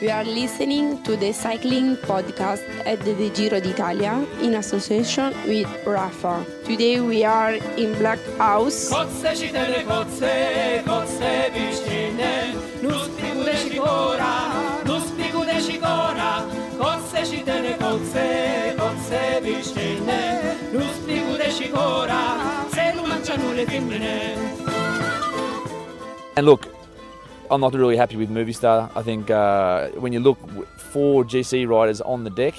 We are listening to the cycling podcast at the Giro d'Italia in association with Rafa. Today we are in Blockhaus. And look, I'm not really happy with Movistar. I think when you look, 4 GC riders on the deck,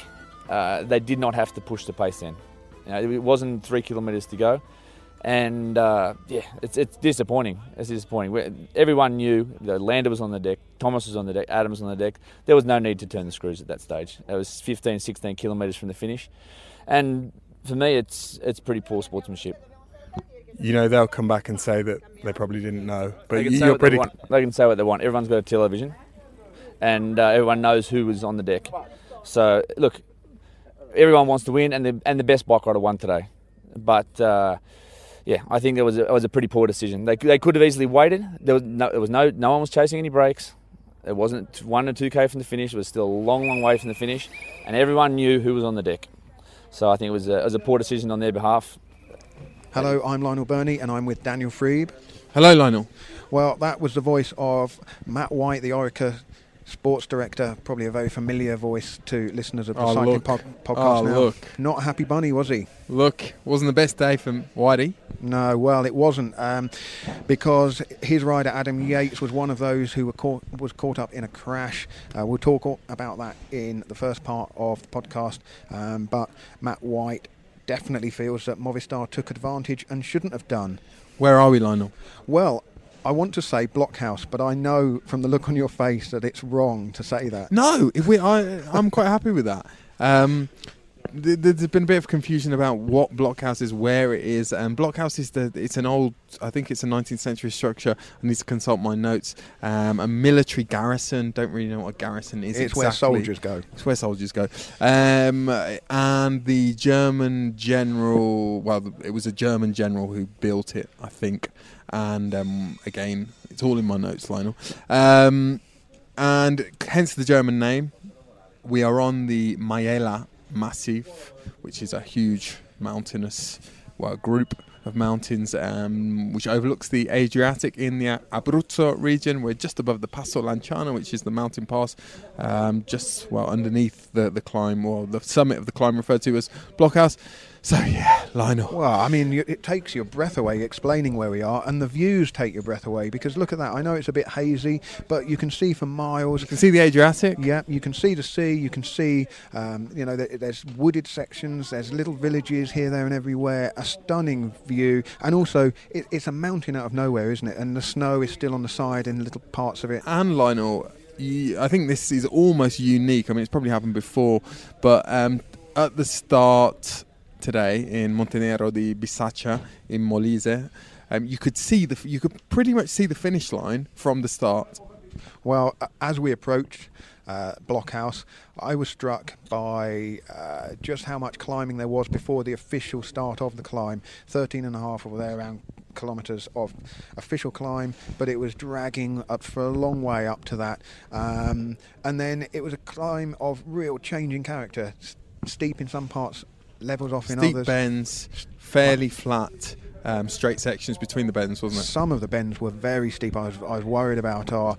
they did not have to push the pace then. It wasn't 3 kilometres to go. And it's disappointing. It's disappointing. Everyone knew that Landa was on the deck, Thomas was on the deck, Adam was on the deck. There was no need to turn the screws at that stage. It was 15, 16 kilometres from the finish. And for me, it's pretty poor sportsmanship. You know, they'll come back and say that they probably didn't know. But they can say what they want. They can say what they want. Everyone's got a television, and everyone knows who was on the deck. So look, everyone wants to win, and the best bike rider won today. But I think it was a pretty poor decision. They could have easily waited. No one was chasing any breaks. It wasn't 1 or 2k from the finish. It was still a long way from the finish, and everyone knew who was on the deck. So I think it was a poor decision on their behalf. Hello, I'm Lionel Birnie and I'm with Daniel Friebe. Hello, Lionel. Well, that was the voice of Matt White, the Orica sports director, probably a very familiar voice to listeners of the cycling podcast now. Look. Not a happy bunny, was he? Look, wasn't the best day for Whitey. No, well, it wasn't, because his rider Adam Yates was one of those who was caught up in a crash. We'll talk about that in the first part of the podcast, but Matt White definitely feels that Movistar took advantage and shouldn't have done. Where are we, Lionel? Well, I want to say Blockhaus, but I know from the look on your face that it's wrong to say that. No, I'm quite happy with that. There's been a bit of confusion about what Blockhaus is, where it is. Blockhaus is it's an old, I think it's a 19th century structure. I need to consult my notes. A military garrison. Don't really know what a garrison is. It's exactly where soldiers go. It's where soldiers go. And the German general, well, it was a German general who built it, I think. And again, it's all in my notes, Lionel. And hence the German name. We are on the Majela Massif, which is a huge mountainous group of mountains which overlooks the Adriatic in the Abruzzo region. We're just above the Passo Lanciano, which is the mountain pass just underneath the climb, or the summit of the climb referred to as Blockhaus. So yeah, Lionel. Well, I mean, it takes your breath away explaining where we are, and the views take your breath away, because look at that. I know it's a bit hazy, but you can see for miles. You can see the Adriatic. Yeah, you can see the sea. You can see, there's wooded sections. There's little villages here, there, and everywhere. A stunning view, and also it's a mountain out of nowhere, isn't it? And the snow is still on the side in little parts of it. And Lionel, I think this is almost unique. I mean, it's probably happened before, but at the start today in Montenero di Bisaccia in Molise, you could pretty much see the finish line from the start. Well, as we approached Blockhaus, I was struck by just how much climbing there was before the official start of the climb. 13.5 or thereabout kilometres of official climb, but it was dragging up for a long way up to that. And then it was a climb of real changing character, steep in some parts, levels off in others. Steep bends, fairly flat, straight sections between the bends, wasn't it? Some of the bends were very steep. I was worried about our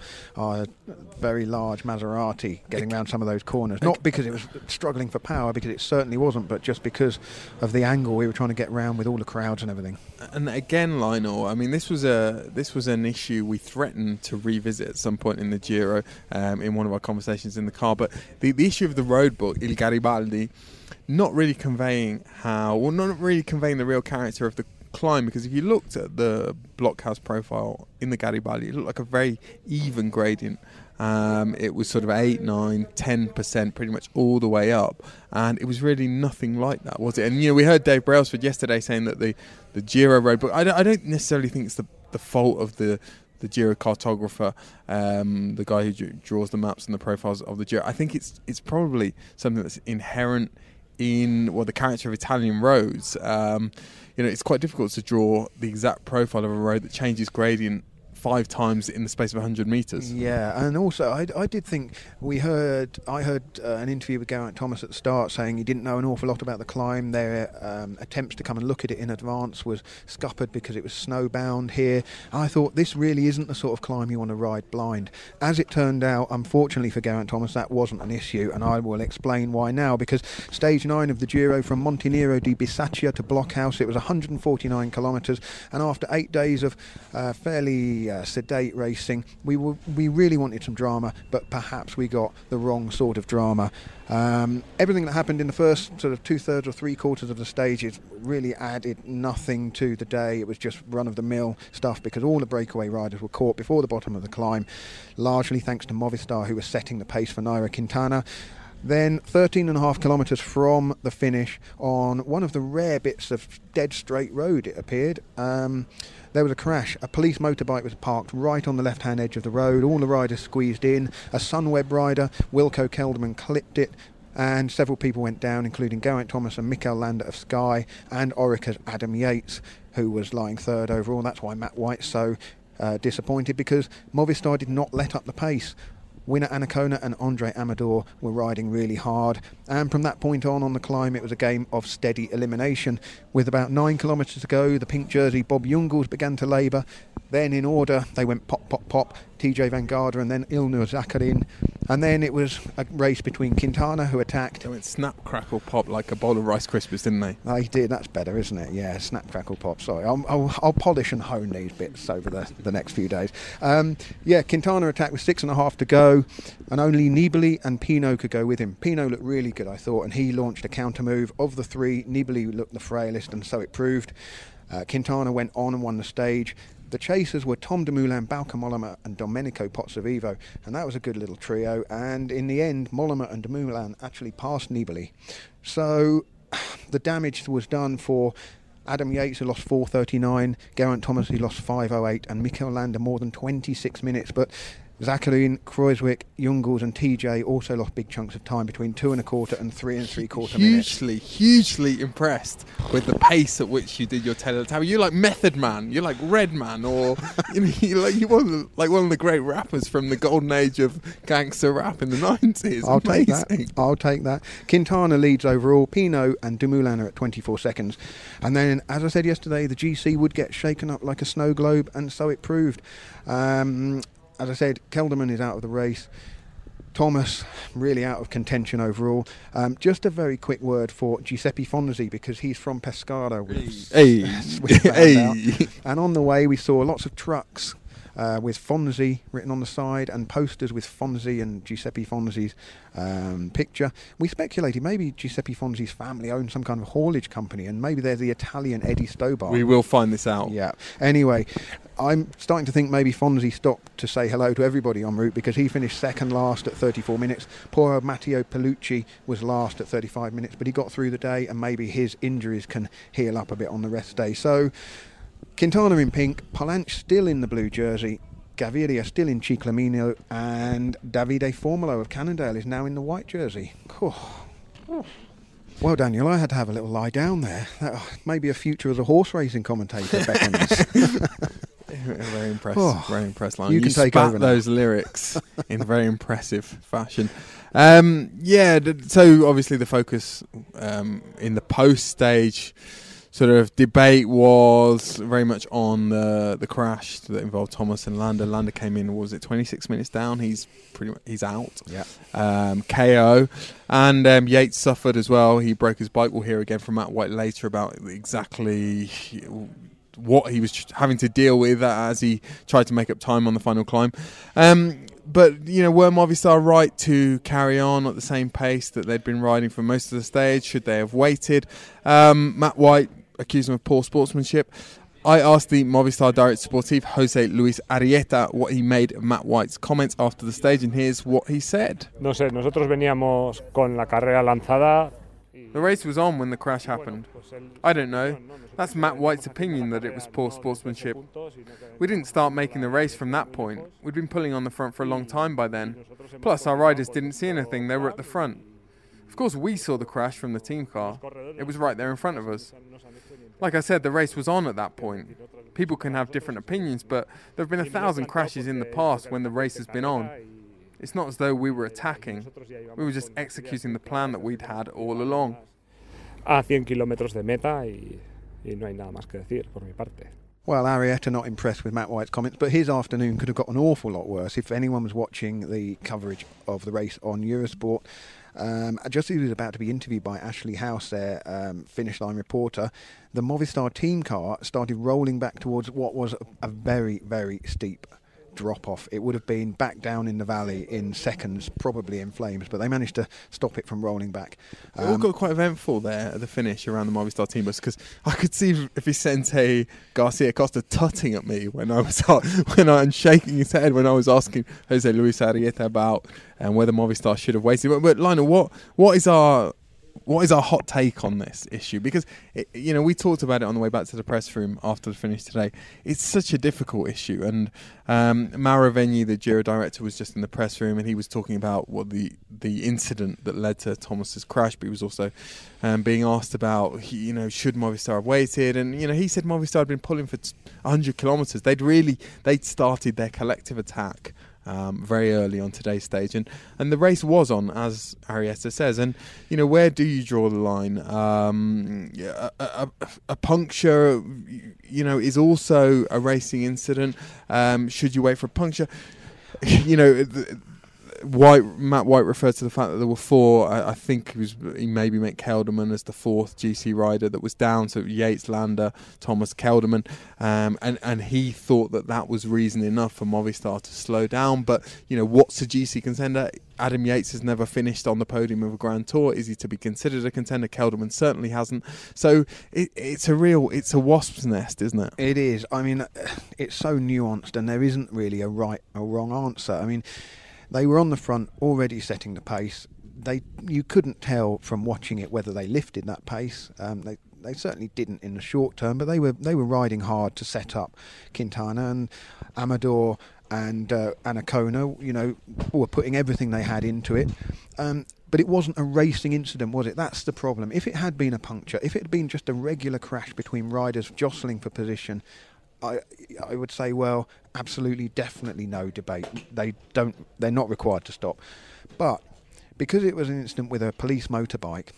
very large Maserati getting around some of those corners. Not because it was struggling for power, because it certainly wasn't, but just because of the angle we were trying to get round with all the crowds and everything. And again, Lionel, I mean, this was an issue we threatened to revisit at some point in the Giro, in one of our conversations in the car. But the issue of the road book, Il Garibaldi, not really conveying the real character of the climb, because if you looked at the Blockhaus profile in the Garibaldi, it looked like a very even gradient. It was sort of 8, 9, 10% pretty much all the way up, and it was really nothing like that, was it? And we heard Dave Brailsford yesterday saying that the Giro roadbook, I don't necessarily think it's the fault of the Giro cartographer, the guy who draws the maps and the profiles of the Giro. I think it's probably something that's inherent in the character of Italian roads. It's quite difficult to draw the exact profile of a road that changes gradient 5 times in the space of 100 metres. Yeah, and also I did think I heard an interview with Geraint Thomas at the start saying he didn't know an awful lot about the climb. Their attempts to come and look at it in advance was scuppered because it was snowbound here. I thought this really isn't the sort of climb you want to ride blind. As it turned out, unfortunately for Geraint Thomas, that wasn't an issue, and I will explain why now, because stage 9 of the Giro from Montenero di Bisaccia to Blockhaus, it was 149 kilometres, and after 8 days of fairly sedate racing, we really wanted some drama, but perhaps we got the wrong sort of drama. Everything that happened in the first sort of 2/3 or 3/4 of the stages really added nothing to the day. It was just run-of-the-mill stuff because all the breakaway riders were caught before the bottom of the climb, largely thanks to Movistar, who was setting the pace for Nairo Quintana. Then 13.5 kilometres from the finish, on one of the rare bits of dead straight road, it appeared, there was a crash. A police motorbike was parked right on the left-hand edge of the road. All the riders squeezed in. A Sunweb rider, Wilco Kelderman, clipped it, and several people went down, including Geraint Thomas and Mikel Landa of Sky, and Orica's Adam Yates, who was lying third overall. That's why Matt White's so disappointed, because Movistar did not let up the pace. Winner Anacona and Andre Amador were riding really hard, and from that point on the climb it was a game of steady elimination. With about 9 kilometres to go, the pink jersey Bob Jungels began to labour. Then in order they went pop, pop, pop, TJ Van Garderen, then Ilnur Zakarin, and then it was a race between Quintana, who attacked. They went snap, crackle, pop like a bowl of Rice Krispies, didn't they? They did. That's better, isn't it? Yeah, snap, crackle, pop. Sorry, I'll polish and hone these bits over the next few days. Quintana attacked with 6.5 to go, and only Nibali and Pinot could go with him. Pinot looked really good, I thought, and he launched a counter move. Of the three, Nibali looked the frailest, and so it proved. Quintana went on and won the stage. The chasers were Tom Dumoulin, Bauke Mollema and Domenico Pozzovivo, and that was a good little trio, and in the end Mollema and Dumoulin actually passed Nibali. So the damage was done for Adam Yates, who lost 4:39, Geraint Thomas, who lost 5:08, and Mikel Landa more than 26 minutes, but Zakarin, Kruijswijk, Jungels and TJ also lost big chunks of time between 2.25 and 3 3/4 minutes. Hugely impressed with the pace at which you did your Taylor Tower. You're like Method Man, you're like Redman, or you were like one of the great rappers from the golden age of gangster rap in the 90s. I'll take that. Quintana leads overall. Pinot and Dumoulin are at 24 seconds. And then, as I said yesterday, the GC would get shaken up like a snow globe, and so it proved. As I said, Kelderman is out of the race. Thomas really out of contention overall. Just a very quick word for Giuseppe Fonzi, because he's from Pescara. And on the way we saw lots of trucks with Fonzi written on the side, and posters with Fonzi and Giuseppe Fonzi's picture. We speculated maybe Giuseppe Fonzi's family owned some kind of haulage company, and maybe they're the Italian Eddie Stobart. We will find this out. Yeah. Anyway, I'm starting to think maybe Fonzi stopped to say hello to everybody en route, because he finished second last at 34 minutes. Poor Matteo Pellucci was last at 35 minutes, but he got through the day, and maybe his injuries can heal up a bit on the rest day. So Quintana in pink, Polanc still in the blue jersey, Gaviria still in Ciclamino, and Davide Formolo of Cannondale is now in the white jersey. Well, Daniel, I had to have a little lie down there. Maybe a future as a horse racing commentator beckons. Very impressed. Very impressed. You can take over those lyrics in a very impressive fashion. So obviously the focus in the post stage sort of debate was very much on the crash that involved Thomas and Landa. Landa came in, what was it, 26 minutes down? He's out. Yeah. KO. And Yates suffered as well. He broke his bike. We'll hear again from Matt White later about exactly what he was having to deal with as he tried to make up time on the final climb. But, were Movistar right to carry on at the same pace that they'd been riding for most of the stage? Should they have waited? Matt White accused him of poor sportsmanship. I asked the Movistar Director Sportif, Jose Luis Arrieta, what he made of Matt White's comments after the stage, and here's what he said. No sé, nosotros veníamos con la carrera lanzada. The race was on when the crash happened. I don't know. That's Matt White's opinion that it was poor sportsmanship. We didn't start making the race from that point. We'd been pulling on the front for a long time by then. Plus, our riders didn't see anything. They were at the front. Of course, we saw the crash from the team car. It was right there in front of us. like I said, the race was on at that point. People can have different opinions, but there have been 1,000 crashes in the past when the race has been on. It's not as though we were attacking. We were just executing the plan that we'd had all along. A 100 kilómetros de meta y no hay nada más que decir por mi parte. Well, Arietta not impressed with Matt White's comments, but his afternoon could have got an awful lot worse if anyone was watching the coverage of the race on Eurosport. Just as he was about to be interviewed by Ashley House, their finish line reporter, the Movistar team car started rolling back towards what was a very, very steep drop-off. It would have been back down in the valley in seconds, probably in flames, but they managed to stop it from rolling back. It all got quite eventful there at the finish around the Movistar team bus, because I could see Vicente Garcia Costa tutting at me when I was and shaking his head when I was asking Jose Luis Arietta about whether Movistar should have waited. But Lionel, what is our hot take on this issue? Because we talked about it on the way back to the press room after the finish today. It's such a difficult issue, and Mauro Vegni, the Giro director, was just in the press room, and he was talking about the incident that led to Thomas's crash. But he was also being asked about should Movistar have waited, and he said Movistar had been pulling for 100 kilometres. They'd started their collective attack very early on today's stage, and the race was on, as Arietta says. And where do you draw the line? A puncture is also a racing incident. Should you wait for a puncture? Matt White referred to the fact that there were four. I think he maybe meant Kelderman as the fourth GC rider that was down. So Yates, Landa, Thomas, Kelderman, and he thought that was reason enough for Movistar to slow down. But what's a GC contender? Adam Yates has never finished on the podium of a Grand Tour. Is he to be considered a contender? Kelderman certainly hasn't. So it's a wasp's nest, isn't it? It is. I mean, it's so nuanced, and there isn't really a right or wrong answer. I mean, they were on the front, already setting the pace. You couldn't tell from watching it whether they lifted that pace. They certainly didn't in the short term, but they were riding hard to set up Quintana, and Amador and Anacona, were putting everything they had into it. But it wasn't a racing incident, was it? That's the problem. If it had been a puncture, if it had been just a regular crash between riders jostling for position, I would say, well, absolutely, definitely no debate. They're not required to stop. But because it was an incident with a police motorbike,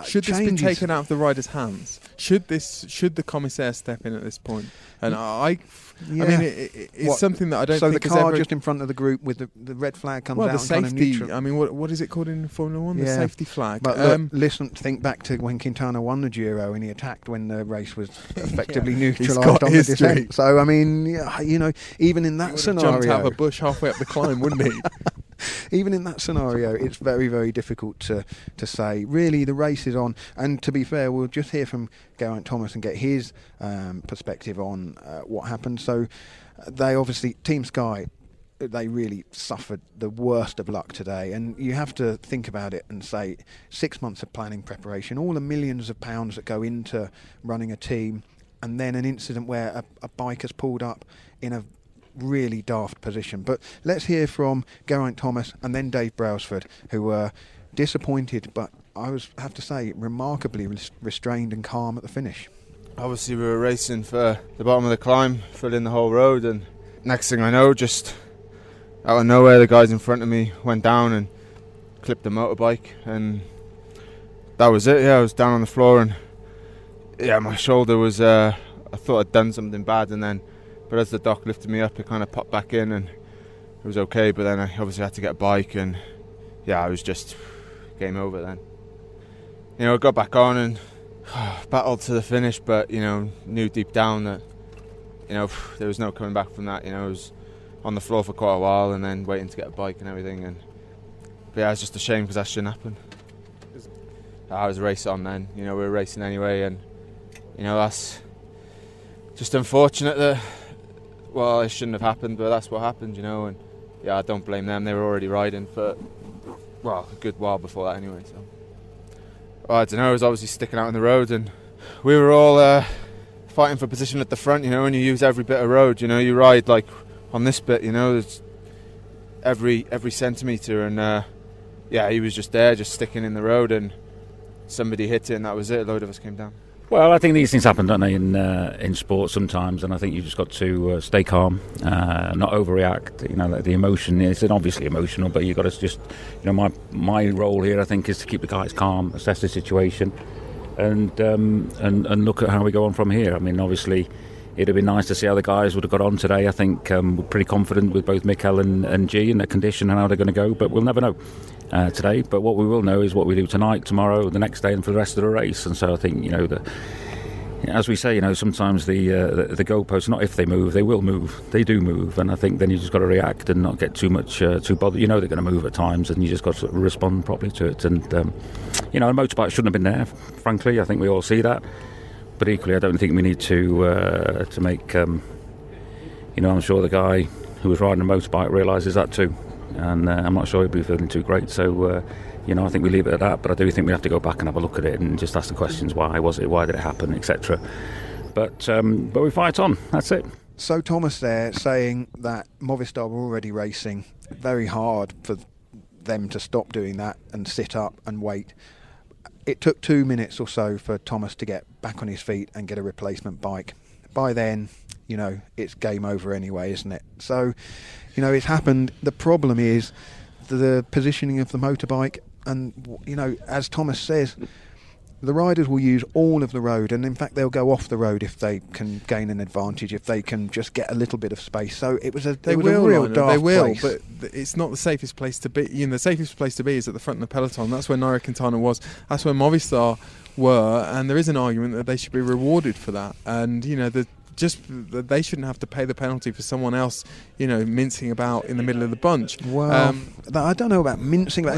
should this be taken out of the rider's hands? Should the commissaire step in at this point? And I mean, it's something that I don't think. So the car just in front of the group with the red flag comes out. The safety. I mean, what is it called in Formula One? The safety flag. But think back to when Quintana won the Giro and he attacked when the race was effectively neutralised on the descent. So I mean, even in that scenario, jumped out of a bush halfway up the climb, wouldn't he? Even in that scenario, it's very, very difficult to say. Really, the race is on. And to be fair, we'll just hear from Geraint Thomas and get his perspective on what happened. So they obviously, Team Sky, they really suffered the worst of luck today. And you have to think about it and say 6 months of planning preparation, all the millions of pounds that go into running a team, and then an incident where a bike has pulled up in a really daft position. But let's hear from Geraint Thomas and then Dave Brailsford, who were disappointed, but I have to say remarkably restrained and calm at the finish. Obviously we were racing for the bottom of the climb, filling the whole road, and next thing I know, just out of nowhere, the guys in front of me went down and clipped the motorbike, and that was it. I was down on the floor, and my shoulder was I thought I'd done something bad, but as the doc lifted me up, it kind of popped back in and it was okay. But then I obviously had to get a bike, and I was just game over then. I got back on and battled to the finish, but knew deep down that there was no coming back from that. I was on the floor for quite a while and then waiting to get a bike and everything. But it's just a shame because that shouldn't happen. I was racing on then. We were racing anyway, and that's just unfortunate that. Well, it shouldn't have happened, but that's what happened, and I don't blame them. They were already riding for, a good while before that anyway. So, I don't know, I was obviously sticking out on the road, and we were all fighting for position at the front, and you use every bit of road, you ride like on this bit, it's every centimetre, and he was just there, just sticking in the road, and somebody hit it, and that was it. A load of us came down. Well, I think these things happen, don't they, in sport sometimes, and I think you've just got to stay calm, not overreact. You know, like the emotion is obviously emotional, but you've got to just, you know, my role here, I think, is to keep the guys calm, assess the situation, and look at how we go on from here. I mean, obviously, it'd be nice to see how the guys would have got on today. I think we're pretty confident with both Mikel and G in their condition and how they're going to go, but we'll never know today. But what we will know is what we do tonight, tomorrow, the next day, and for the rest of the race. And so I think, you know, as we say, you know, sometimes the goalposts, not if they move, they will move. They do move, and I think then you just got to react and not get too bothered. You know they're going to move at times, and you just got to respond properly to it. And you know, a motorbike shouldn't have been there. Frankly, I think we all see that. But equally, I don't think we need to make. You know, I'm sure the guy who was riding a motorbike realises that too, and I'm not sure he'd be feeling too great. So, you know, I think we leave it at that. But I do think we have to go back and have a look at it and just ask the questions: why was it? Why did it happen? Etc. But we fight on. That's it. So Thomas there saying that Movistar were already racing, very hard for them to stop doing that and sit up and wait. It took 2 minutes or so for Thomas to get back on his feet and get a replacement bike. By then, you know, it's game over anyway, isn't it? So, you know, it's happened. The problem is the positioning of the motorbike, and, you know, as Thomas says, the riders will use all of the road, and in fact they'll go off the road if they can gain an advantage, if they can just get a little bit of space. So it was a real daft place. But it's not the safest place to be. You know, the safest place to be is at the front of the peloton. That's where Nairo Quintana was. That's where Movistar were, and there is an argument that they should be rewarded for that. And, you know, they shouldn't have to pay the penalty for someone else, you know, mincing about in the middle of the bunch. Well, I don't know about mincing about.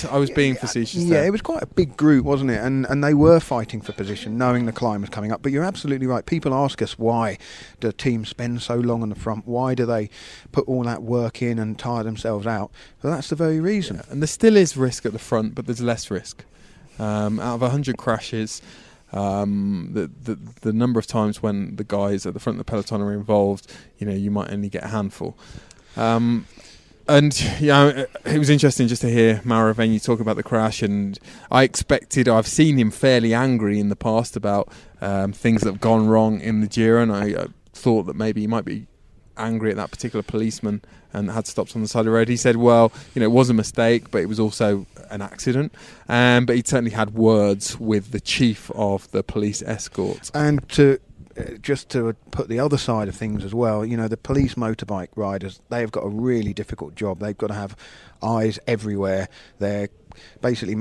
I was being facetious. Yeah, it was quite a big group, wasn't it? And they were fighting for position, knowing the climb was coming up. But you're absolutely right. People ask us, why do teams spend so long on the front? Why do they put all that work in and tire themselves out? Well, that's the very reason. Yeah, and there still is risk at the front, but there's less risk. Out of 100 crashes, the number of times when the guys at the front of the peloton are involved, you know, you might only get a handful. And yeah, it was interesting just to hear Mauro Vegni talk about the crash, and I've seen him fairly angry in the past about things that have gone wrong in the Giro, and I thought that maybe he might be angry at that particular policeman and had stops on the side of the road. He said, well, you know, it was a mistake, but it was also an accident. But he certainly had words with the chief of the police escort. And to put the other side of things as well, you know, the police motorbike riders, they've got a really difficult job. They've got to have eyes everywhere. They're basically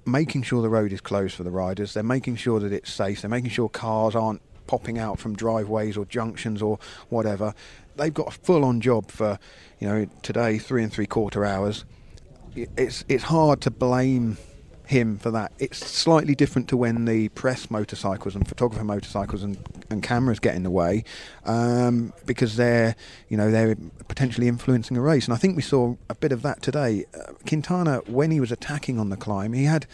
making sure the road is closed for the riders. They're making sure that it's safe. They're making sure cars aren't popping out from driveways or junctions or whatever. They've got a full-on job for, you know, today 3 3/4 hours. It's hard to blame him for that. It's slightly different to when the press motorcycles and photographer motorcycles and cameras get in the way, because they're potentially influencing a race. And I think we saw a bit of that today. Quintana, when he was attacking on the climb, he had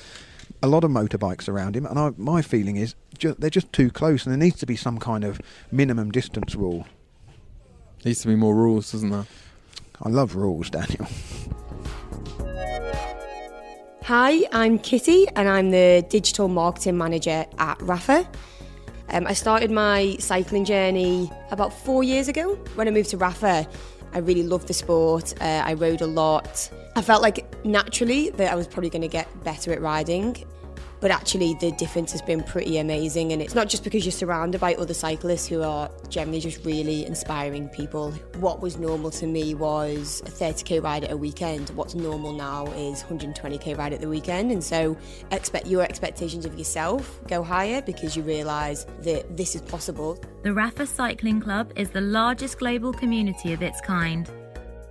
a lot of motorbikes around him, and my feeling is they're just too close, and there needs to be some kind of minimum distance rule. Needs to be more rules, doesn't there? I love rules, Daniel. Hi, I'm Kitty, and I'm the digital marketing manager at Rafa. I started my cycling journey about 4 years ago. When I moved to Rafa, I really loved the sport. I rode a lot. I felt like naturally that I was probably going to get better at riding. But actually the difference has been pretty amazing, and it's not just because you're surrounded by other cyclists who are generally just really inspiring people. What was normal to me was a 30k ride at a weekend. What's normal now is 120k ride at the weekend, and so your expectations of yourself go higher because you realise that this is possible. The Rafa Cycling Club is the largest global community of its kind.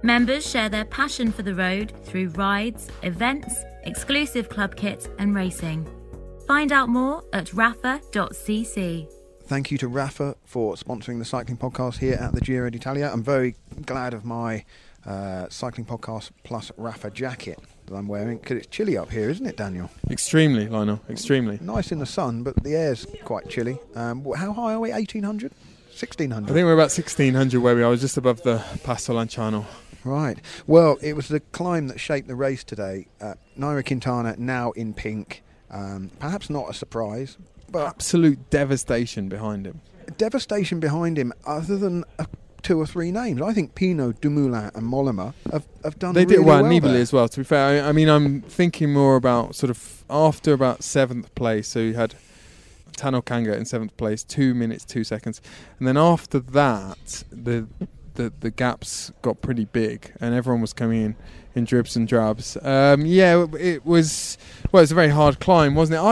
Members share their passion for the road through rides, events, exclusive club kit and racing. Find out more at rafa.cc. Thank you to Rafa for sponsoring the cycling podcast here at the Giro d'Italia. I'm very glad of my cycling podcast plus Rafa jacket that I'm wearing, because it's chilly up here, isn't it, Daniel? Extremely, Lionel, extremely. Nice in the sun, but the air's quite chilly. How high are we? 1,800? 1,600? I think we're about 1,600 where we are, just above the Passo Lanciano. Right. Well, it was the climb that shaped the race today. Nairo Quintana now in pink. Perhaps not a surprise, absolute devastation behind him. Devastation behind him, other than 2 or 3 names. I think Pinot, Dumoulin and Mollema have done really well. They did well, Nibali there. as well, to be fair. I mean, I'm thinking more about sort of after about 7th place, so you had Tano Kanga in 7th place, 2 minutes 2 seconds, and then after that the gaps got pretty big and everyone was coming in dribs and drabs. It was a very hard climb, wasn't it?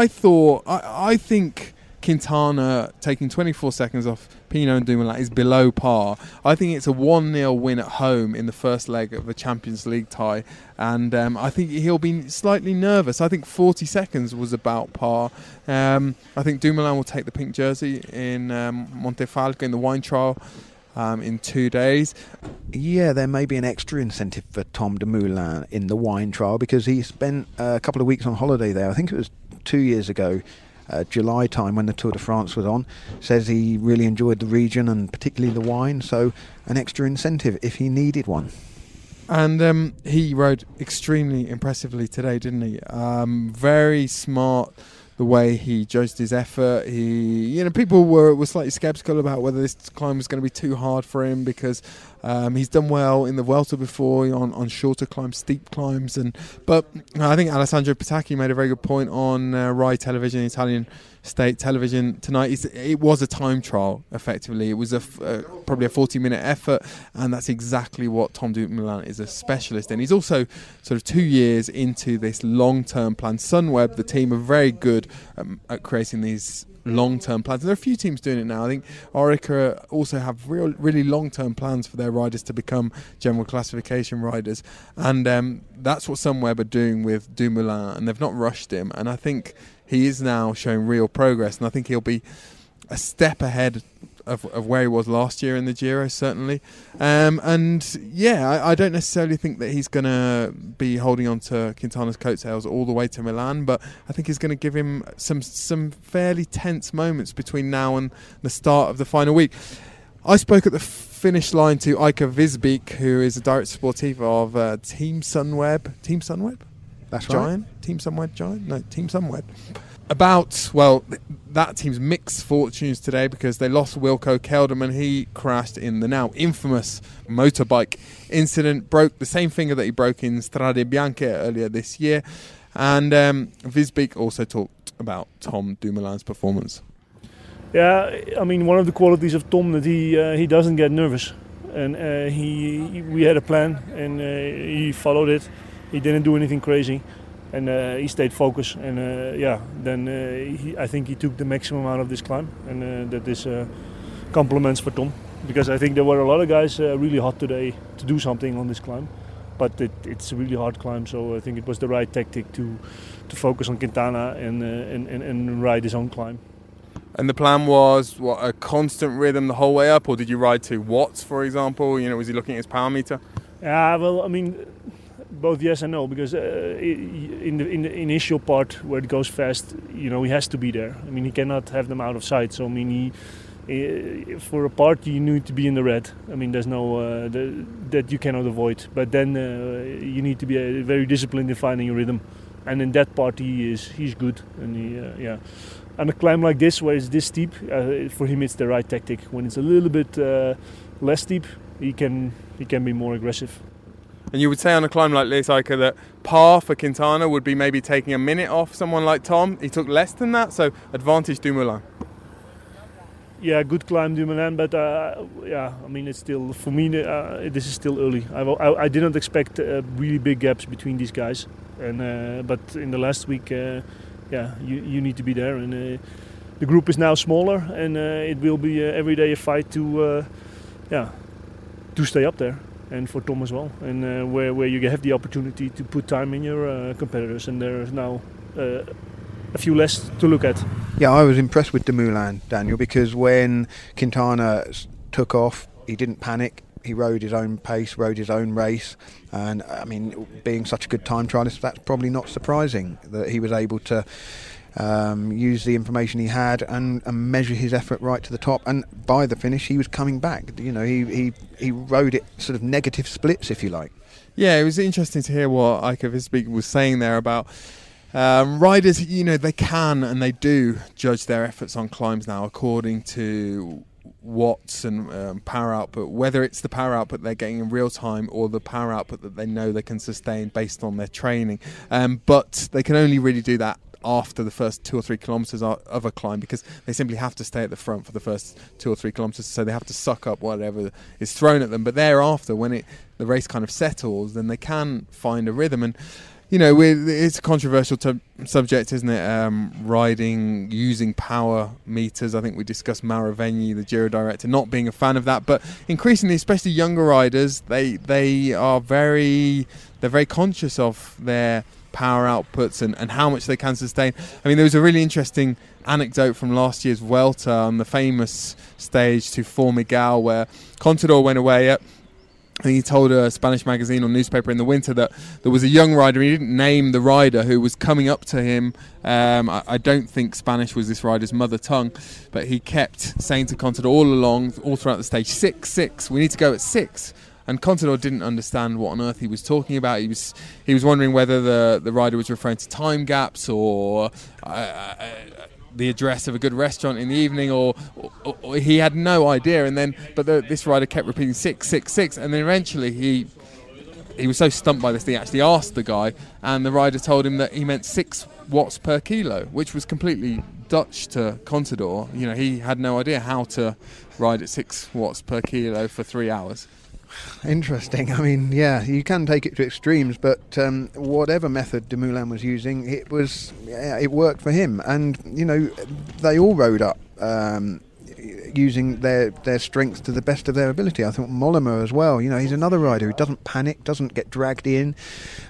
I think Quintana taking 24 seconds off Pinot and Dumoulin is below par. I think it's a 1-0 win at home in the first leg of a Champions League tie, and I think he'll be slightly nervous. I think 40 seconds was about par. I think Dumoulin will take the pink jersey in Montefalco in the wine trial in 2 days. Yeah, there may be an extra incentive for Tom Dumoulin in the wine trial because he spent a couple of weeks on holiday there. I think it was 2 years ago. July time when the Tour de France was on, says he really enjoyed the region and particularly the wine, so an extra incentive if he needed one. And he rode extremely impressively today, didn't he? Very smart the way he judged his effort. People were slightly sceptical about whether this climb was going to be too hard for him because he's done well in the Vuelta before on shorter climbs, steep climbs, but I think Alessandro Petacchi made a very good point on Rai Television, Italian state television tonight. It was a time trial, effectively. It was probably a 40-minute effort, and that's exactly what Tom Dumoulin is a specialist in. He's also sort of 2 years into this long-term plan. Sunweb, the team, are very good at creating these long-term plans. And there are a few teams doing it now. I think Orica also have really long-term plans for their riders to become general classification riders, and that's what Sunweb are doing with Dumoulin, and they've not rushed him, and I think he is now showing real progress, and I think he'll be a step ahead of where he was last year in the Giro, certainly. I don't necessarily think that he's going to be holding on to Quintana's coattails all the way to Milan, but I think he's going to give him some fairly tense moments between now and the start of the final week. I spoke at the finish line to Eike Visbeek, who is a director sportif of Team Sunweb. Team Sunweb? That's Giant? right. Team Sunweb Giant? No, Team Sunweb. About, that team's mixed fortunes today because they lost Wilco Kelderman. He crashed in the now infamous motorbike incident, broke the same finger that he broke in Strade Bianche earlier this year. And Visbeek also talked about Tom Dumoulin's performance. Yeah, I mean, one of the qualities of Tom that he doesn't get nervous, and we had a plan and he followed it. He didn't do anything crazy, and he stayed focused. And I think he took the maximum out of this climb, and that is compliments for Tom, because I think there were a lot of guys really hot today to do something on this climb, but it's a really hard climb. So I think it was the right tactic to focus on Quintana and ride his own climb. And the plan was, a constant rhythm the whole way up, or did you ride to watts, for example? Was he looking at his power meter? Yeah, well, I mean, both yes and no, because in the initial part where it goes fast, he has to be there. I mean, he cannot have them out of sight. So I mean, for a part you need to be in the red. I mean, there's no that you cannot avoid. But then you need to be very disciplined in finding your rhythm, and in that part he's good. And on a climb like this, where it's this steep, for him it's the right tactic. When it's a little bit less steep, he can be more aggressive. And you would say on a climb like this, Eike, that par for Quintana would be maybe taking a minute off someone like Tom. He took less than that, so advantage Dumoulin. Yeah, good climb Dumoulin, but I mean, it's still, for me, this is still early. I didn't expect really big gaps between these guys, and but in the last week, you need to be there, and the group is now smaller, and it will be every day a fight to stay up there. And for Tom as well, and where you have the opportunity to put time in your competitors, and there is now a few less to look at. Yeah, I was impressed with Dumoulin, Daniel, because when Quintana took off, he didn't panic. He rode his own pace, rode his own race, and I mean, being such a good time trialist, that's probably not surprising that he was able to use the information he had and measure his effort right to the top. And by the finish, he was coming back. He rode it sort of negative splits, if you like. Yeah, it was interesting to hear what Eike Visbeek was saying there about Riders, they can and they do judge their efforts on climbs now according to watts and power output, whether it's the power output they're getting in real time or the power output that they know they can sustain based on their training. But they can only really do that after the first 2 or 3 kilometres of a climb, because they simply have to stay at the front for the first 2 or 3 kilometres, so they have to suck up whatever is thrown at them. But thereafter, when the race kind of settles, then they can find a rhythm. And it's a controversial subject, isn't it? Riding using power meters. I think we discussed Mauro Vegni, the Giro director, not being a fan of that. But increasingly, especially younger riders, they're very conscious of their power outputs and how much they can sustain. I mean, there was a really interesting anecdote from last year's Vuelta on the famous stage to Formigal, where Contador went away. And he told a Spanish magazine or newspaper in the winter that there was a young rider. He didn't name the rider who was coming up to him. I don't think Spanish was this rider's mother tongue, but he kept saying to Contador all along, all throughout the stage, 6, we need to go at 6. And Contador didn't understand what on earth he was talking about. He was wondering whether the rider was referring to time gaps or the address of a good restaurant in the evening, or he had no idea. And then, this rider kept repeating 6, and then eventually he was so stumped by this that he actually asked the guy, and the rider told him that he meant 6 watts per kilo, which was completely Dutch to Contador. He had no idea how to ride at 6 watts per kilo for 3 hours. Interesting. I mean, yeah, you can take it to extremes, but whatever method Dumoulin was using, it worked for him. And they all rode up using their strengths to the best of their ability. I thought Mollema as well. He's another rider who doesn't panic, doesn't get dragged in,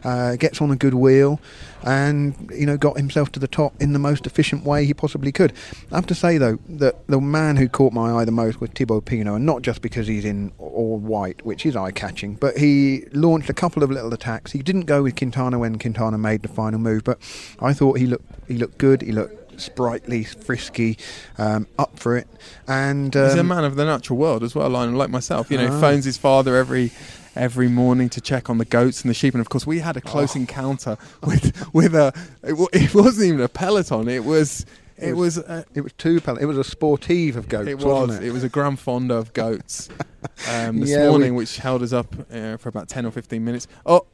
gets on a good wheel, and got himself to the top in the most efficient way he possibly could. I have to say though that the man who caught my eye the most was Thibaut Pinot, and not just because he's in all white, which is eye-catching, but he launched a couple of little attacks. He didn't go with Quintana when Quintana made the final move, but I thought he looked good. He looked sprightly, frisky, up for it, and he's a man of the natural world as well, Lionel, like myself. He phones his father every morning to check on the goats and the sheep, and of course we had a close encounter with it wasn't even a peloton, it was 2 peloton. It was a sportive of goats. It was a Grand Fonda of goats this morning, which held us up for about 10 or 15 minutes. Oh,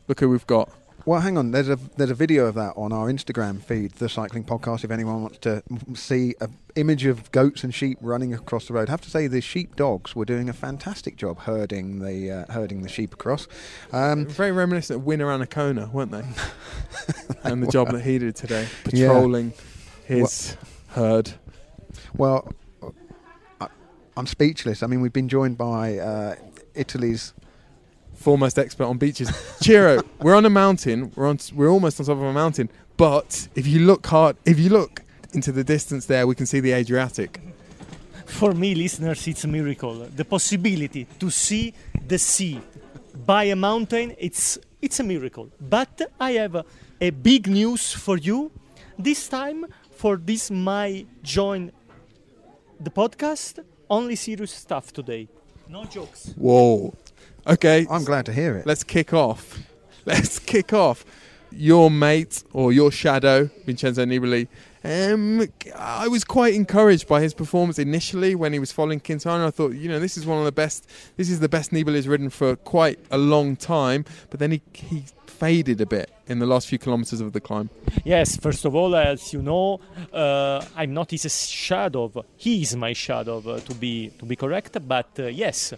look who we've got. Well, hang on. There's a video of that on our Instagram feed, the Cycling Podcast, if anyone wants to see an image of goats and sheep running across the road. I have to say the sheep dogs were doing a fantastic job herding the sheep across. Very reminiscent of Winner Annacona, weren't they? And the job that he did today, patrolling his herd. Well, I'm speechless. I mean, we've been joined by Italy's foremost expert on beaches. Giro, we're on a mountain. We're almost on top of a mountain. But if you look into the distance there, we can see the Adriatic. For me, listeners, it's a miracle. The possibility to see the sea by a mountain, it's a miracle. But I have a big news for you. This time, for this my join the podcast, only serious stuff today. No jokes. Whoa. Okay. I'm glad to hear it. Let's kick off. Your mate, or your shadow, Vincenzo Nibali. I was quite encouraged by his performance initially when he was following Quintana. I thought, this is the best Nibali's ridden for quite a long time. But then he faded a bit in the last few kilometres of the climb. Yes, first of all, as you know, I'm not his shadow. He is my shadow, to be correct. But yes,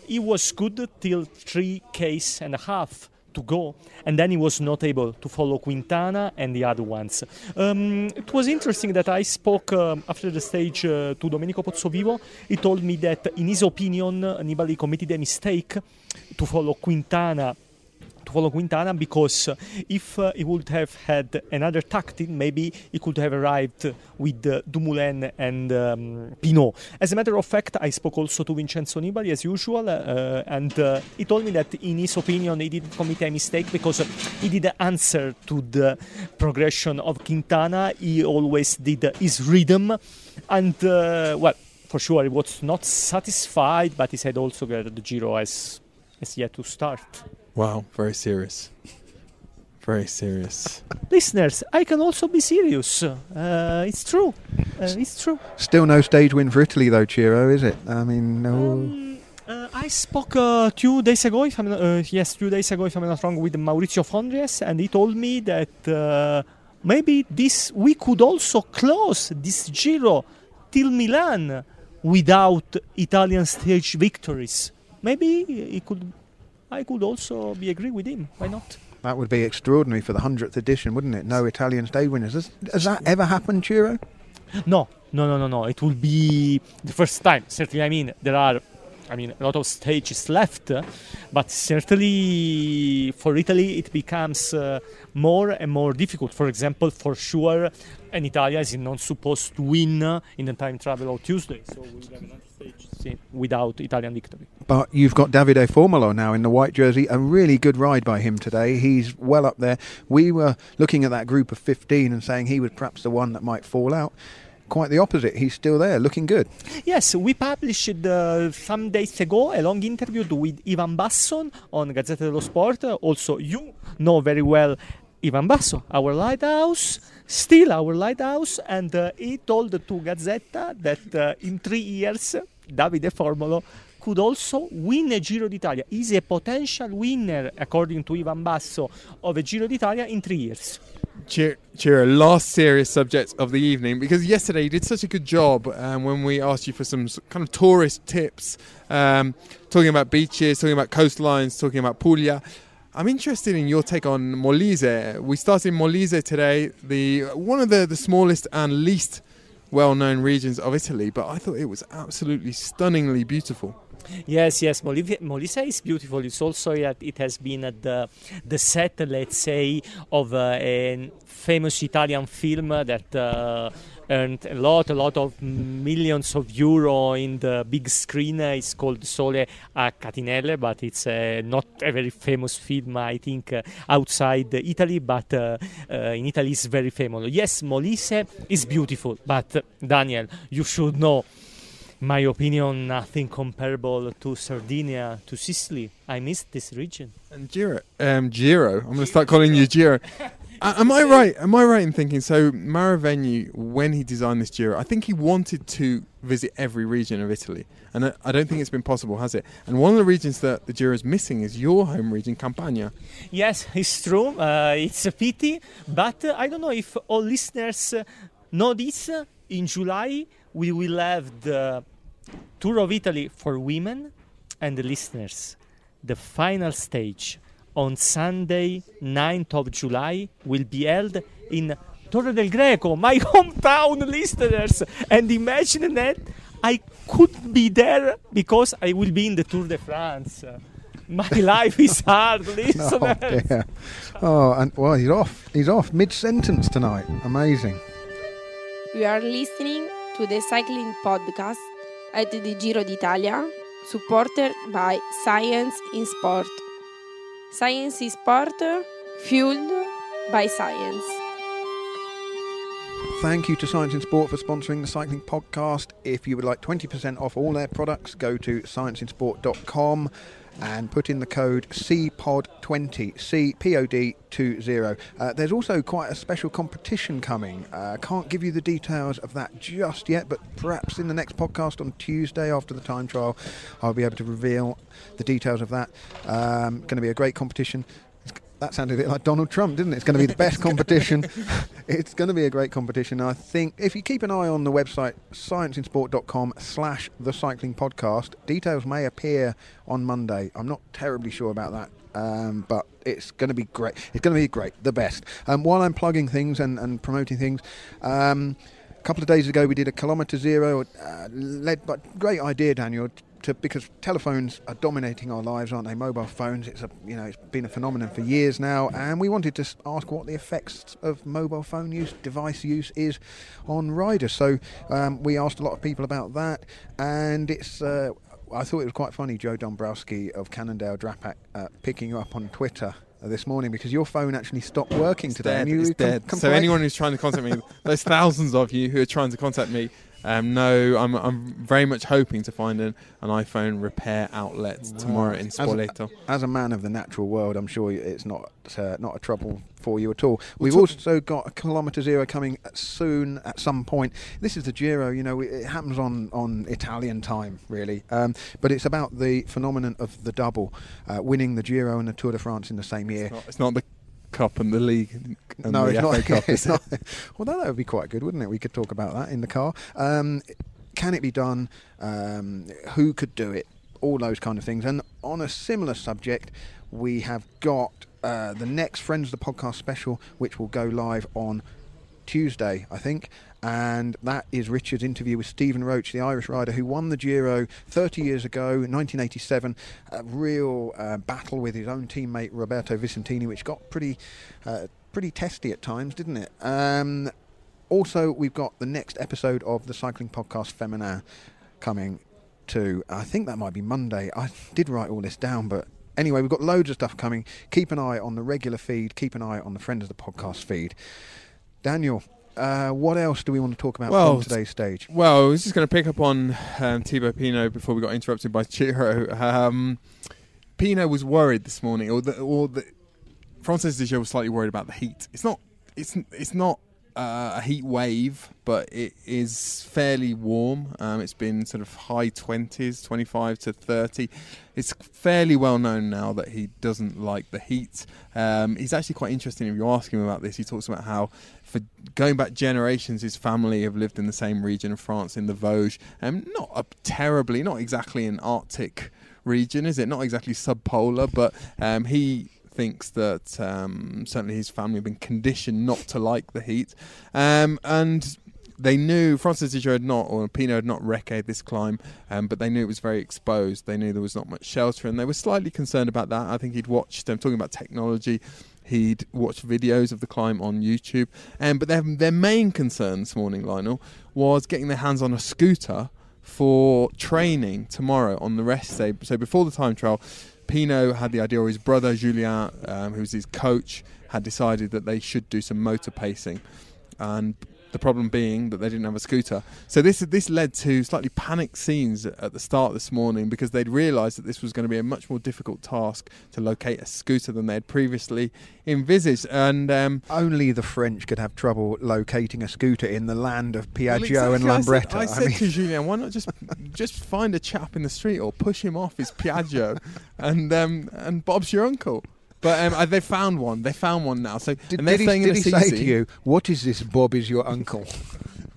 he was good till 3Ks and a half to go, and then he was not able to follow Quintana and the other ones. It was interesting that I spoke after the stage to Domenico Pozzovivo. He told me that in his opinion Nibali committed a mistake to follow Quintana because if he would have had another tactic, maybe he could have arrived with Dumoulin and Pinot. As a matter of fact, I spoke also to Vincenzo Nibali as usual, and he told me that in his opinion he didn't commit a mistake because he did answer to the progression of Quintana. He always did his rhythm, and for sure he was not satisfied, but he said also that the Giro has yet to start. Wow, very serious. Very serious. Listeners, I can also be serious. It's true. It's true. Still no stage win for Italy, though, Giro, is it? I mean, no. I spoke 2 days ago, if I'm not wrong, with Maurizio Fondries, and he told me that maybe we could also close this Giro till Milan without Italian stage victories. Maybe I could also agree with him. Why not? That would be extraordinary for the 100th edition, wouldn't it? No Italian stage winners. Has that ever happened, Giro? No. It will be the first time. Certainly, there are a lot of stages left, but certainly for Italy it becomes more and more difficult. For example, for sure, an Italian is not supposed to win in the time trial on Tuesday, so we'll have another stage without Italian victory. But you've got Davide Formolo now in the white jersey. A really good ride by him today. He's well up there. We were looking at that group of 15 and saying he was perhaps the one that might fall out. Quite the opposite. He's still there, looking good. Yes, we published some days ago a long interview with Ivan Basson on Gazzetta dello Sport. Also, you know very well Ivan Basso, our lighthouse, and he told to Gazzetta that in 3 years Davide Formolo could also win a Giro d'Italia. He's a potential winner, according to Ivan Basso, of a Giro d'Italia in 3 years. Giro, last serious subject of the evening, because yesterday you did such a good job when we asked you for some kind of tourist tips, talking about beaches, talking about coastlines, talking about Puglia. I'm interested in your take on Molise. We started in Molise today, one of the smallest and least well-known regions of Italy, but I thought it was absolutely stunningly beautiful. Yes, Molise is beautiful. It's also it has been at the set, let's say, of a famous Italian film that earned a lot of millions of euro in the big screen. It's called Sole a Catinelle, but it's not a very famous film, I think, outside Italy, but in Italy it's very famous. Yes, Molise is beautiful, but Daniel, you should know, my opinion, nothing comparable to Sardinia, to Sicily. I miss this region. And Giro, I'm going to start calling you Giro. Am I right? Am I right in thinking, so Maravegni, when he designed this Giro, I think he wanted to visit every region of Italy, and I don't think it's been possible, has it? And one of the regions that the Giro is missing is your home region, Campania. Yes, it's true. It's a pity, but I don't know if all listeners know this. In July, we will have the Tour of Italy for women, and the listeners, the final stage on Sunday, 9th of July, will be held in Torre del Greco, my hometown, listeners. And imagine that I could be there because I will be in the Tour de France. My life is hard, listeners. Oh, dear. Oh, and well, he's off mid-sentence tonight. Amazing. We are listening to the cycling podcast at the Giro d'Italia, supported by Science in Sport. Science in Sport, fueled by science. Thank you to Science in Sport for sponsoring the cycling podcast. If you would like 20% off all their products, go to scienceinsport.com and put in the code CPOD20, CPOD20. There's also quite a special competition coming. Can't give you the details of that just yet, but perhaps in the next podcast on Tuesday after the time trial, I'll be able to reveal the details of that. Going to be a great competition. That sounded a bit like Donald Trump, didn't it? It's going to be the best competition. It's going to be a great competition. I think if you keep an eye on the website, scienceinsport.com/thecyclingpodcast, details may appear on Monday. I'm not terribly sure about that, but it's going to be great. It's going to be great, the best. While I'm plugging things and promoting things, a couple of days ago we did a Kilometre Zero, led by, great idea, Daniel, because telephones are dominating our lives, aren't they? Mobile phones, it's been a phenomenon for years now, and we wanted to ask what the effects of mobile phone use, device use, is on riders. So we asked a lot of people about that, and it's I thought it was quite funny, Joe Dombrowski of Cannondale Drapac picking you up on Twitter this morning, because your phone actually stopped working today. It's dead. So anyone who's trying to contact me, those thousands of you who are trying to contact me, No, I'm very much hoping to find an iPhone repair outlet tomorrow in Spoleto. As a man of the natural world, I'm sure it's not a trouble for you at all. We've also got a Kilometre Zero coming soon at some point. This is the Giro, you know, it happens on Italian time, really. But it's about the phenomenon of the double, winning the Giro and the Tour de France in the same year. It's not the Cup and the League and no, the FA Cup, it's not. Well, that would be quite good, wouldn't it? We could talk about that in the car. Can it be done? Who could do it? All those kind of things. And on a similar subject, we have got the next Friends of the Podcast special, which will go live on Tuesday, I think. And that is Richard's interview with Stephen Roach, the Irish rider who won the Giro 30 years ago, 1987. A real battle with his own teammate Roberto Vicentini, which got pretty testy at times, didn't it? Also, we've got the next episode of the cycling podcast Feminin coming too. I think that might be Monday. I did write all this down, but anyway, we've got loads of stuff coming. Keep an eye on the regular feed. Keep an eye on the Friends of the Podcast feed. Daniel, what else do we want to talk about on today's stage? Well, I was just going to pick up on Thibaut Pinot before we got interrupted by Giro. Pinot was worried this morning, or the Frances de Giro was slightly worried about the heat. It's not a heat wave, but it is fairly warm. It's been sort of high 20s, 25 to 30. It's fairly well known now that he doesn't like the heat. He's actually quite interesting if you ask him about this. He talks about how for going back generations, his family have lived in the same region of France, in the Vosges. Not exactly an Arctic region, is it? Not exactly subpolar, but he thinks that certainly his family have been conditioned not to like the heat. And they knew Frances de Giro or Pinot had not recce'd this climb, but they knew it was very exposed. They knew there was not much shelter, and they were slightly concerned about that. I think he'd watched them talking about technology. He'd watched videos of the climb on YouTube. But their main concern this morning, Lionel, was getting their hands on a scooter for training tomorrow on the rest day. So before the time trial, Pinot had the idea, or his brother Julien, who was his coach, had decided that they should do some motor pacing. And the problem being that they didn't have a scooter. So this led to slightly panicked scenes at the start this morning, because they'd realised that this was going to be a much more difficult task to locate a scooter than they had previously envisaged. And only the French could have trouble locating a scooter in the land of Piaggio and Lambretta. I said to Julien, why not just find a chap in the street or push him off his Piaggio, and Bob's your uncle. But they found one. They found one now. So did he say to you, "What is this? Bob is your uncle"?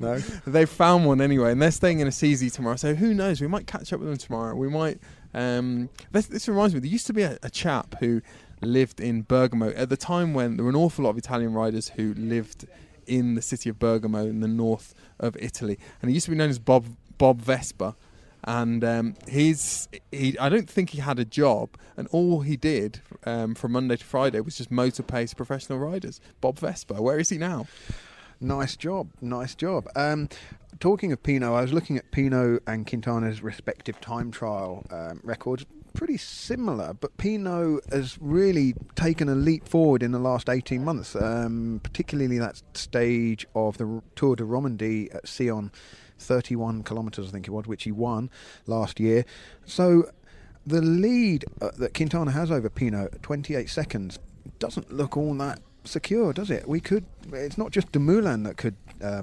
No. They found one anyway, and they're staying in Assisi tomorrow. So who knows? We might catch up with them tomorrow. We might. This reminds me. There used to be a chap who lived in Bergamo at the time when there were an awful lot of Italian riders who lived in the city of Bergamo in the north of Italy, and he used to be known as Bob Vespa. And I don't think he had a job, and all he did from Monday to Friday was just motor pace professional riders. Bob Vespa, where is he now? Nice job. Talking of Pinot, I was looking at Pinot and Quintana's respective time trial records. Pretty similar, but Pinot has really taken a leap forward in the last 18 months, particularly that stage of the Tour de Romandie at Sion. 31 kilometres, I think it was, which he won last year. So the lead that Quintana has over Pinot, 28 seconds, doesn't look all that secure, does it? It's not just Dumoulin that could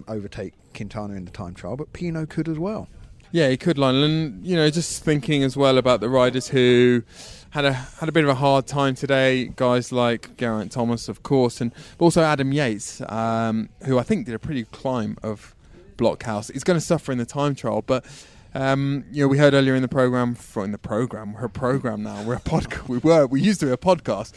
overtake Quintana in the time trial, but Pinot could as well. Yeah, he could, Lionel. And, just thinking as well about the riders who had a bit of a hard time today, guys like Geraint Thomas, of course, but also Adam Yates, who I think did a pretty good climb of Blockhaus. He's going to suffer in the time trial, but we heard earlier in the program. We're a program now. We're a podcast. We used to be a podcast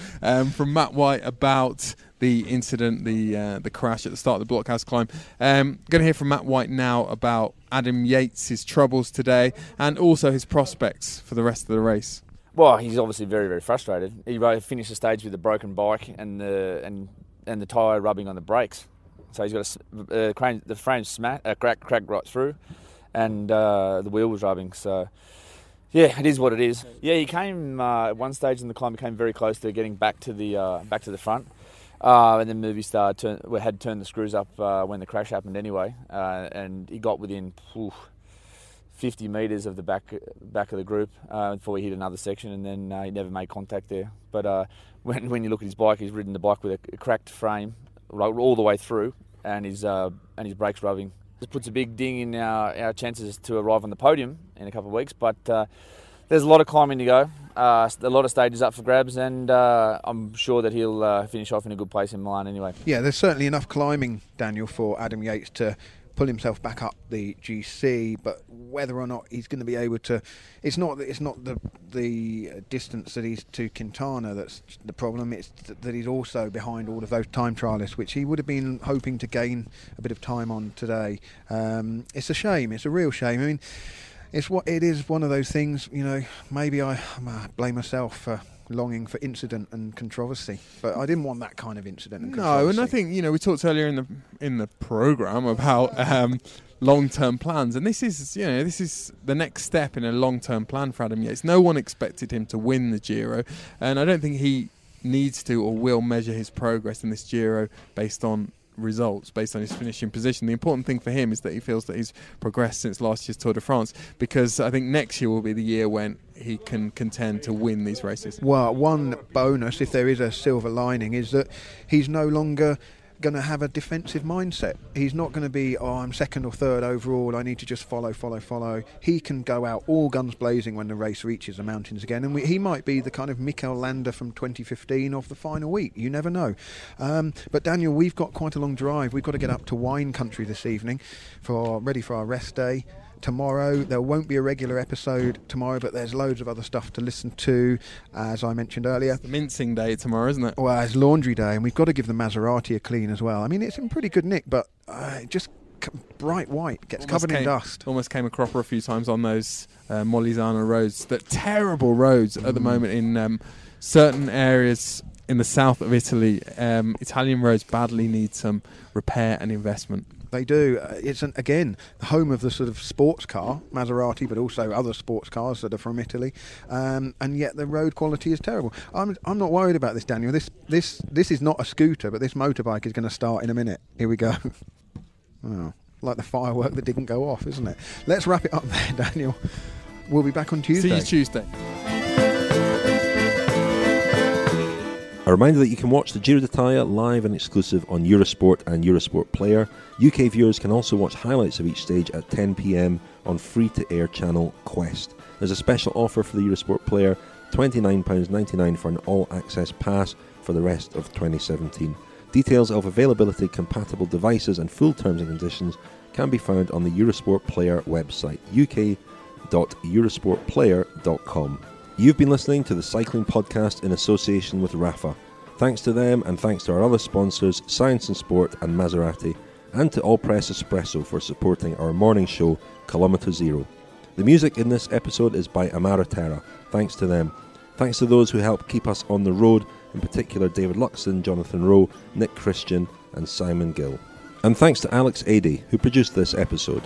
from Matt White about the incident, the crash at the start of the Blockhaus climb. Going to hear from Matt White now about Adam Yates' troubles today, and also his prospects for the rest of the race. Well, he's obviously very, very frustrated. He finished the stage with a broken bike and the tyre rubbing on the brakes. So he's got the frame cracked right through, and the wheel was rubbing. So, yeah, it is what it is. Yeah, he came at one stage in the climb. He came very close to getting back to the front. And then Movistar had turned the screws up when the crash happened anyway, and he got within 50 metres of the back of the group before he hit another section, and then he never made contact there. But when you look at his bike, he's ridden the bike with a cracked frame all the way through, and his brakes rubbing. This puts a big ding in our chances to arrive on the podium in a couple of weeks, but there's a lot of climbing to go, a lot of stages up for grabs, and I'm sure that he'll finish off in a good place in Milan anyway. Yeah, there's certainly enough climbing, Daniel, for Adam Yates to pull himself back up the GC, but whether or not he's going to be able to, it's not the distance that he's to Quintana that's the problem. It's that he's also behind all of those time trialists, which he would have been hoping to gain a bit of time on today. It's a shame. It's a real shame. I mean, it is one of those things. You know, maybe I blame myself for longing for incident and controversy, but I didn't want that kind of incident and controversy. No, and I think, you know, we talked earlier in the program about long-term plans, and this is the next step in a long-term plan for Adam Yates. No one expected him to win the Giro, and I don't think he needs to or will measure his progress in this Giro based on results, based on his finishing position. The important thing for him is that he feels that he's progressed since last year's Tour de France, because I think next year will be the year when he can contend to win these races. Well, one bonus, if there is a silver lining, is that he's no longer going to have a defensive mindset. He's not going to be, I'm second or third overall, I need to just follow. He can go out all guns blazing when the race reaches the mountains again, and he might be the kind of Mikel Landa from 2015 of the final week. You never know. But Daniel, we've got quite a long drive. We've got to get up to wine country this evening, ready for our rest day. Tomorrow, there won't be a regular episode tomorrow, but there's loads of other stuff to listen to, as I mentioned earlier. The mincing day tomorrow, isn't it? Well, it's laundry day, and we've got to give the Maserati a clean as well. I mean, it's in pretty good nick, but just bright white, gets covered in dust. Almost came a cropper a few times on those Molisano roads. That terrible roads at the moment in certain areas in the south of Italy. Italian roads badly need some repair and investment. They do. It's, again, the home of the sort of sports car, Maserati, but also other sports cars that are from Italy. And yet the road quality is terrible. I'm not worried about this, Daniel. This is not a scooter, but this motorbike is going to start in a minute. Here we go. Oh, like the firework that didn't go off, isn't it? Let's wrap it up there, Daniel. We'll be back on Tuesday. See you Tuesday. A reminder that you can watch the Giro d'Italia live and exclusive on Eurosport and Eurosport Player. UK viewers can also watch highlights of each stage at 10 p.m. on free-to-air channel Quest. There's a special offer for the Eurosport Player, £29.99 for an all-access pass for the rest of 2017. Details of availability, compatible devices and full terms and conditions can be found on the Eurosport Player website, uk.eurosportplayer.com. You've been listening to the Cycling Podcast in association with Rafa. Thanks to them and thanks to our other sponsors, Science and Sport and Maserati, and to All Press Espresso for supporting our morning show, Kilometre Zero. The music in this episode is by Amara Terra. Thanks to them. Thanks to those who help keep us on the road, in particular David Luxon, Jonathan Rowe, Nick Christian and Simon Gill. And thanks to Alex Adey, who produced this episode.